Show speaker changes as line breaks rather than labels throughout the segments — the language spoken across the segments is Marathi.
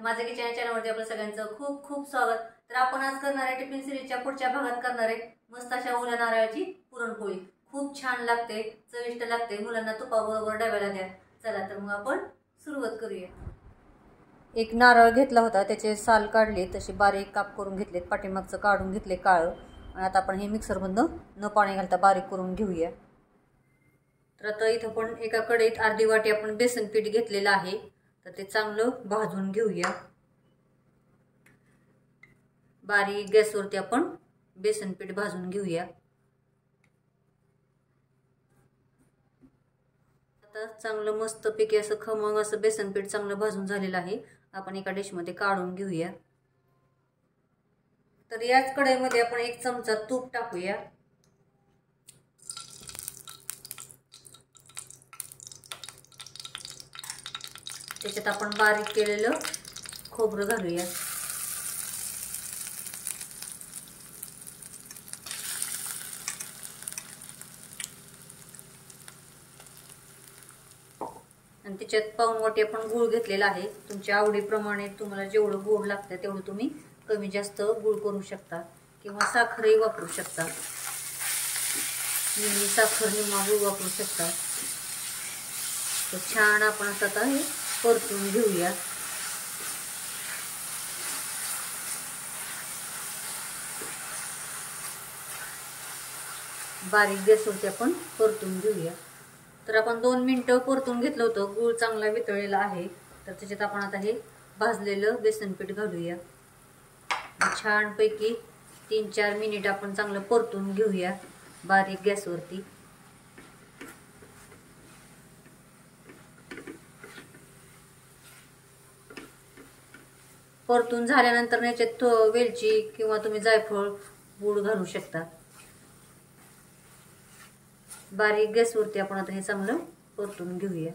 माझ्या किचन चॅनलवरती आपल्या सगळ्यांचं खूप खूप स्वागत। तर आपण आज करणार आहे टिफिन सिरीजच्या पुढच्या भागात करणार आहे मस्त अशा ओल्या नारळाची पुरणपोळी। खूप छान लागते, चविष्ट लागते, मुलांना तुपाबरोबर डब्याला द्या। चला तर मग आपण सुरुवात करूया। एक नारळ घेतला होता, त्याचे साल काढले, तसे बारीक काप करून घेतलेत, पाठीमागचं काढून घेतले काळं, आणि आता आपण हे मिक्सर मधून न पाणी घालता बारीक करून घेऊया। तर आता इथं पण एका कढईत अर्धी वाटी आपण बेसन पीठ घेतलेलं आहे, तर ते चांगलं भाजून घेऊया। बारीक गॅसवरती आपण बेसन पीठ भाजून घेऊया। आता चांगलं मस्त पैकी असं खमंग असं बेसन पीठ चांगलं भाजून झालेलं आहे, आपण एका डिश मध्ये काढून घेऊया। तर याच कढईमध्ये आपण 1 चमचा तूप टाकूया। त्याच्यात आपण बारीक केलेलं खोबरं घालूया। आणि त्याच्यात पाऊण वाटी आपण गूळ घेतलेला आहे। तुमच्या आवडीप्रमाणे तुम्हाला जेवढं गोड लागतं तेवढं तुम्ही कमी जास्त गूळ करू शकता, किंवा साखरही वापरू शकता। निम्मी साखर निम्मा गूळ वापरू शकता। तर छान आपण आता हे परतून घेऊया। बारीक गॅसवरती आपण परतून घेऊया। तर आपण 2 मिनिटं परतून घेतलं होतं, गूळ चांगला वितळलेला आहे। तर त्याच्यात आपण आता हे भाजलेलं बेसन पीठ घालूया। छान पैकी 3-4 मिनिट आपण चांगलं परतून घेऊया बारीक गॅसवरती। परतून झाल्यानंतर याच्यात वेलची किंवा तुम्ही जायफळ पूड घालू शकता। बारीक गॅसवरती आपण आता हे चांगलं परतून घेऊया।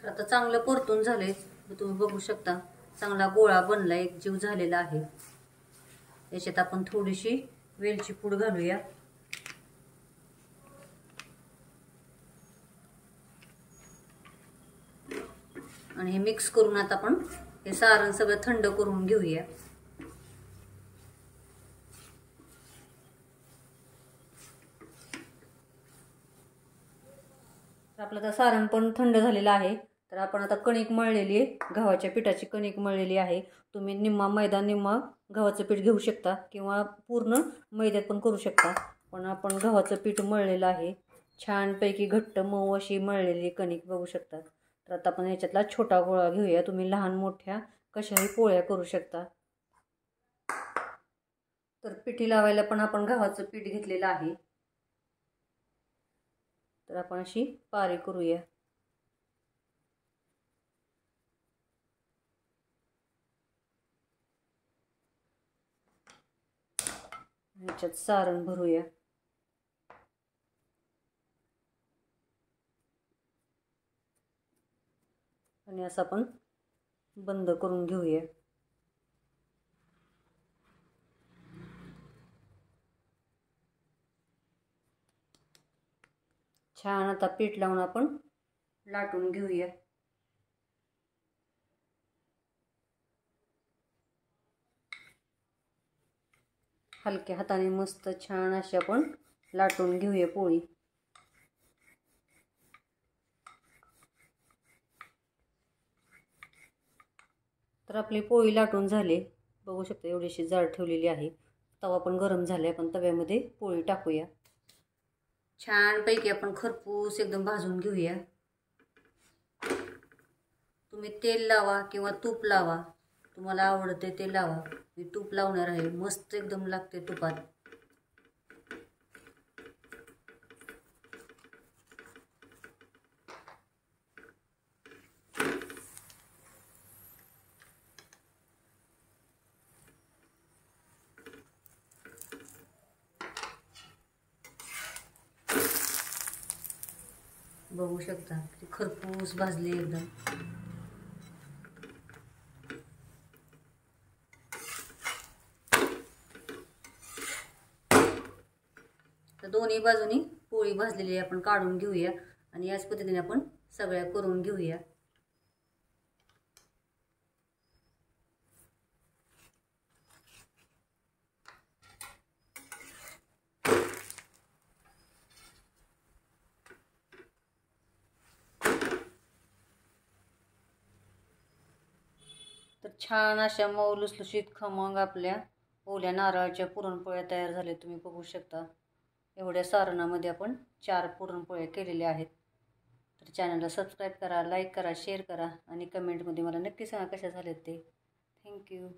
तर आता चांगलं परतून झालंय, तुम्ही बघू शकता चांगला गोळा बनला, एक जीव झालेला आहे। याच्यात आपण थोडीशी वेलची पूड घालूया। आणि हे मिक्स करून आता आपण हे सारण सगळं थंड करून घेऊया। आपलं तर सारण पण थंड झालेलं आहे। तर आपण आता कणिक मळलेली आहे, गव्हाच्या पिठाची कणिक मळलेली आहे। तुम्ही निम्मा मैदा निम्मा गव्हाचं पीठ घेऊ शकता, किंवा पूर्ण मैद्यात पण करू शकता, पण आपण गव्हाचं पीठ मळलेलं आहे। छान पैकी घट्ट मऊ अशी मळलेली कणिक बघू शकता। तर आता आपण याच्यातला छोटा गोळा घेऊया, तुम्ही लहान मोठ्या कशाही पोळ्या करू शकता। तर पिठी लावायला पण आपण गव्हाचं पीठ घेतलेलं आहे। तर आपण अशी पारी करूया। ह्याच्यात सारण भरूया। आणि असं आपण बंद करून घेऊया। छान आता पीठ लावून आपण लाटून घेऊया। हलक्या हाताने मस्त छान अशी आपण लाटून घेऊया पोळी। तर आपली पोळी लाटून झाली, बघू शकता एवढीशी जाड ठेवलेली आहे। तवा पण गरम झालाय, आपण तव्यामध्ये पोळी टाकूया। छान पैकी आपण खरपूस एकदम भाजून घेऊया। तुम्ही तेल लावा किंवा तूप लावा, तुम्हाला आवडते ते लावा। मी तूप लावणार आहे, मस्त एकदम लागते तुपात। बघू शकता किती खरपूस भाजली एकदम। तर दोन्ही बाजूनी पोळी भाजलेली आपण काढून घेऊया, आणि याच पद्धतीने आपण सगळ्या करून घेऊया। छान अशा मऊ लुसलुशीत खमंग आपल्या ओल्या नारळाच्या पुरणपोळ्या तयार झाल्या. तुम्ही बघू शकता. एवढ्या सारणामध्ये आपण 4 पुरणपोळ्या केलेल्या आहेत. तर चॅनलला सबस्क्राईब करा, लाईक करा, शेअर करा आणि कमेंटमध्ये मला नक्की सांगा कशा झाल्यात ते. थँक्यू.